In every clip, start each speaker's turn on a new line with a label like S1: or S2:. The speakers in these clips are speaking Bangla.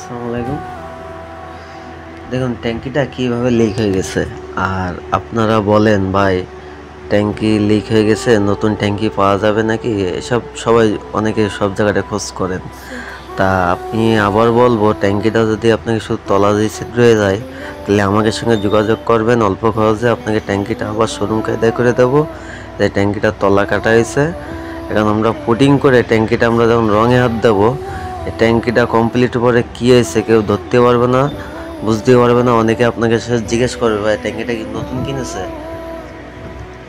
S1: আসসালামু আলাইকুম। দেখুন ট্যাঙ্কিটা কীভাবে লিক হয়ে গেছে। আর আপনারা বলেন ভাই ট্যাঙ্কি লিক হয়ে গেছে, নতুন ট্যাঙ্কি পাওয়া যাবে নাকি, এসব সবাই অনেকে সব জায়গাটা খোঁজ করেন। তা আপনি আবার বলবো, ট্যাঙ্কিটা যদি আপনাকে শুধু তলা দিয়ে ছিদ্র হয়ে যায় তাহলে আমাদের সঙ্গে যোগাযোগ করবেন। অল্প খরচে আপনাকে ট্যাঙ্কিটা আবার শোরুম কায়দায় করে দেবো। যে ট্যাঙ্কিটার তলা কাটা হয়েছে, এখন আমরা পুটিং করে ট্যাঙ্কিটা আমরা যখন রঙে হাত দেবো, এই ট্যাঙ্কিটা কমপ্লিট পরে কী হয়েছে কেউ ধরতে পারবে না, বুঝতে পারবে না। অনেকে আপনাকে জিজ্ঞেস করবে ভাই ট্যাঙ্কিটা কি নতুন কিনেছে,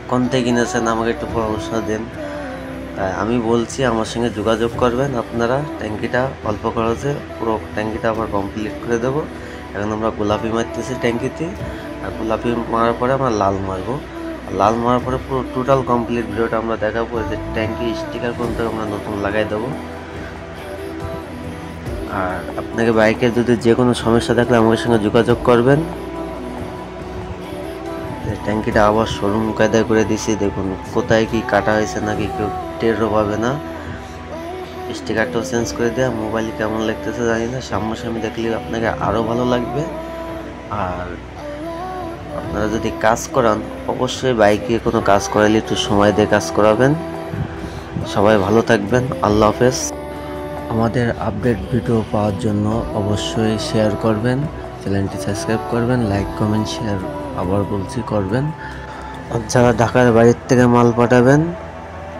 S1: কোন থেকে কিনেছেন, আমাকে একটু পরামর্শ দেন। আমি বলছি আমার সঙ্গে যোগাযোগ করবেন আপনারা, ট্যাঙ্কিটা অল্প খরচে পুরো ট্যাঙ্কিটা আবার কমপ্লিট করে দেবো। এখন আমরা গোলাপি মারতেছি ট্যাঙ্কিতে, আর গোলাপি মারার পরে আমরা লাল মারবো। লাল মারার পরে পুরো টোটাল কমপ্লিট ভিডিওটা আমরা দেখাবো, যে ট্যাঙ্কি স্টিকার পর্যন্ত আমরা নতুন লাগাই দেবো। আর আপনাকে বাইকের যদি যে কোনো সমস্যা থাকলে আমাদের সঙ্গে যোগাযোগ করবেন। ট্যাঙ্কিটা আবার শোরুম কায়দায় করে দিছি, দেখুন কোথায় কি কাটা হয়েছে নাকি কেউ টেরও পাবে না। স্টিকারটাও চেঞ্জ করে দেওয়া, মোবাইলে কেমন লাগতেছে জানি না, সামনাসামনি দেখলে আপনাকে আরও ভালো লাগবে। আর আপনারা যদি কাজ করান অবশ্যই বাইকে কোনো কাজ করালে একটু সময় দিয়ে কাজ করাবেন। সবাই ভালো থাকবেন, আল্লাহ হাফেজ। আমাদের আপডেট ভিডিও পাওয়ার জন্য অবশ্যই শেয়ার করবেন, চ্যানেলটি সাবস্ক্রাইব করবেন, লাইক কমেন্ট শেয়ার আবার বলছি করবেন। আর যারা ঢাকার বাড়ির থেকে মাল পাঠাবেন,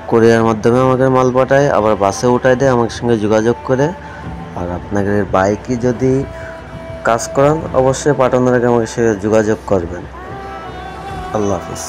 S1: কোরিয়ার মাধ্যমে আমাকে মাল পাঠায়, আবার বাসে উঠায় দেয় আমার সঙ্গে যোগাযোগ করে। আর আপনাদের বাইকে যদি কাজ করান অবশ্যই পাঠানোর আগে আমার সঙ্গে যোগাযোগ করবেন। আল্লাহ হাফিজ।